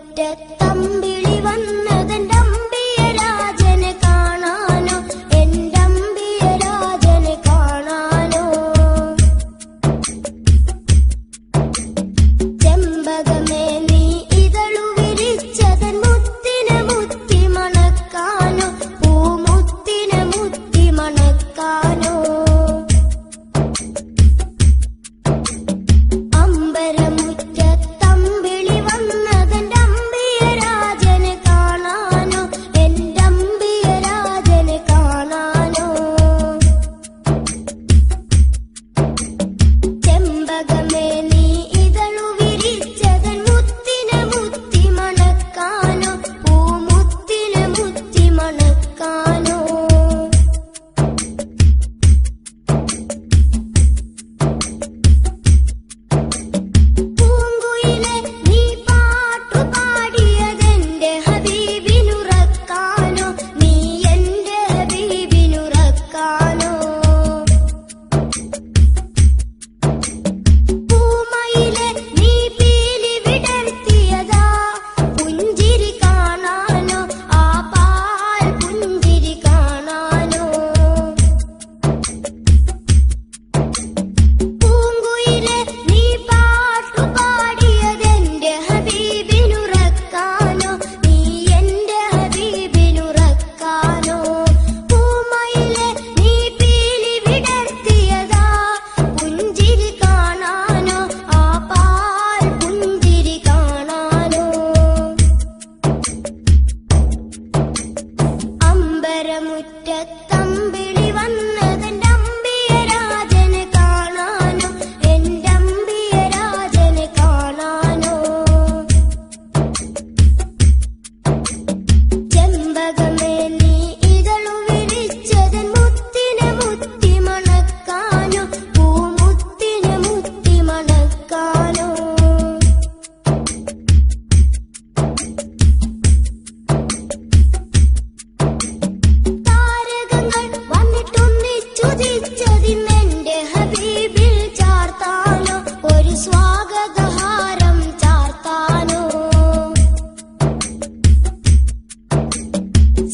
അമ്പരമുറ്റത്തമ്പിളി വന്നതെന്റെ അമ്പിയരാജനെ കാണാനോ, എന്റെ അമ്പിയരാജനെ കാണാനോ. ചെമ്പകമേ നീ ഇതളു വിരിച്ചതൻ മുത്തിനെ മുത്തി മണക്കാനോ, പൂമുത്തിനെ മുത്തി മണക്കാനോ. അമ്പരമുറ്റത്തമ്പിളി വന്നതെന്റെ അമ്പിയരാജനെ കാണാനോ, എന്റെ അമ്പിയരാജനെ കാണാനോ. ചെമ്പകമേ നീ ഇതളു വിരിച്ചതൻ മുത്തിനെ മുത്തി മണക്കാനോ, പൂമുത്തിനെ മുത്തി മണക്കാനോ. പൂങ്കുയിലെ നീ പാട്ടു പാടിയതെന്റെ ഹബീബിനുറക്കാനോ, നീ എന്റെ ഹബീബിനുറക്കാനോ. പൂമയിലെ നീ പീലി വിടർത്തിയതാ പുഞ്ചിരി കാണാനോ, ആ പാൽ പുഞ്ചിരി കാണാനോ. പൂങ്കുയിലെ നീ പാട്ടു പാടിയതെന്റെ ഹബീബിനുറക്കാനോ, നീ എന്റെ ഹബീബിനുറക്കാനോ. പൂമയിലെ നീ പീലി വിടർത്തിയതാ പുഞ്ചിരി കാണാനോ, ആ പാൽ പുഞ്ചിരി കാണാനോ. അമ്പരമുറ്റത്തമ്പിളി വന്നതെന്റെ അമ്പിയരാജനെ കാണാനോ, എന്റെ അമ്പിയരാജനെ കാണാനോ. ചെമ്പകമേ നീ ഇതളു വിരിച്ചതൻ മുത്തിനെ മുത്തി മണക്കാനോ, പൂമുത്തിനെ മുത്തി മണക്കാനോ. താരകങ്ങൾ വന്നിട്ടൊന്നിച്ചുദിച്ചതിന്നെന്റെ ഹബീബിൽ ചാർത്താനോ, ഒരു സ്വാഗതഹാരം ചാർത്താനോ.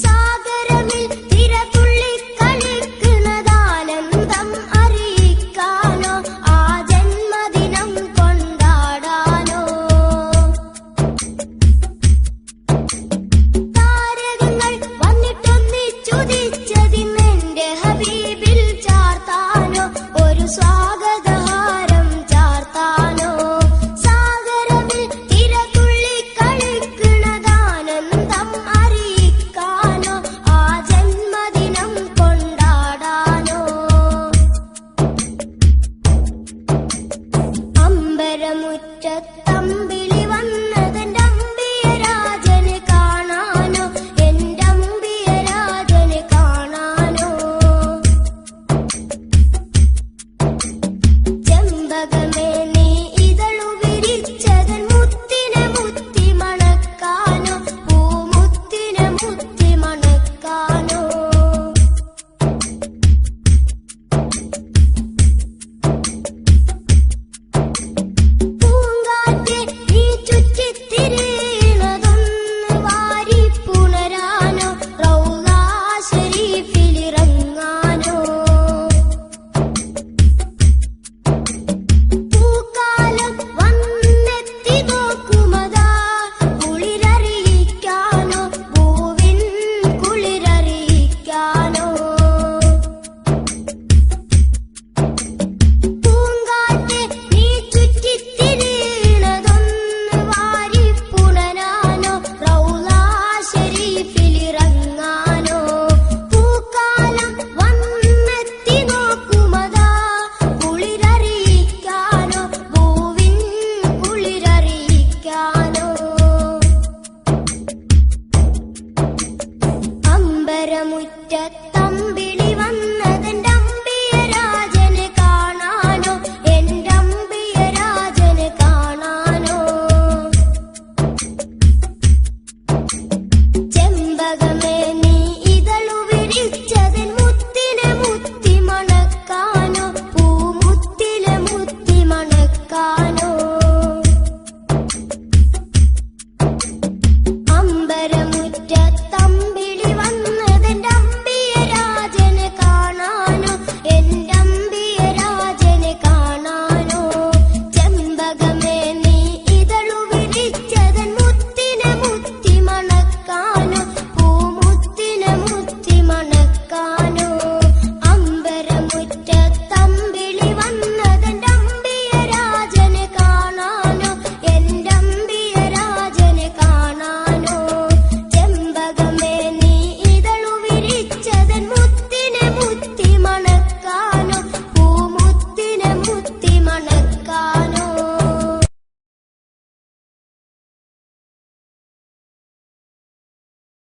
സാഗരമിൽ തിരതുള്ളി കളിക്കുന്നതാനന്ദം അറിയിക്കാനോ, ആ ജന്മദിനം കൊണ്ടാടാനോ. താരകങ്ങൾ വന്നിട്ടൊന്നിച്ചുദിച്ചതിന്നെന്റെ ഹബീബിൽ ചാർത്താനോ, ഒരു സ്വാഗതഹാരം ചാർത്താനോ. സാഗരമിൽ തിരതുള്ളി കളിക്കുന്നതാനന്ദം അറിയിക്കാനോ, ആ ജന്മദിനം കൊണ്ടാടാനോ. അമ്പരമുറ്റത്ത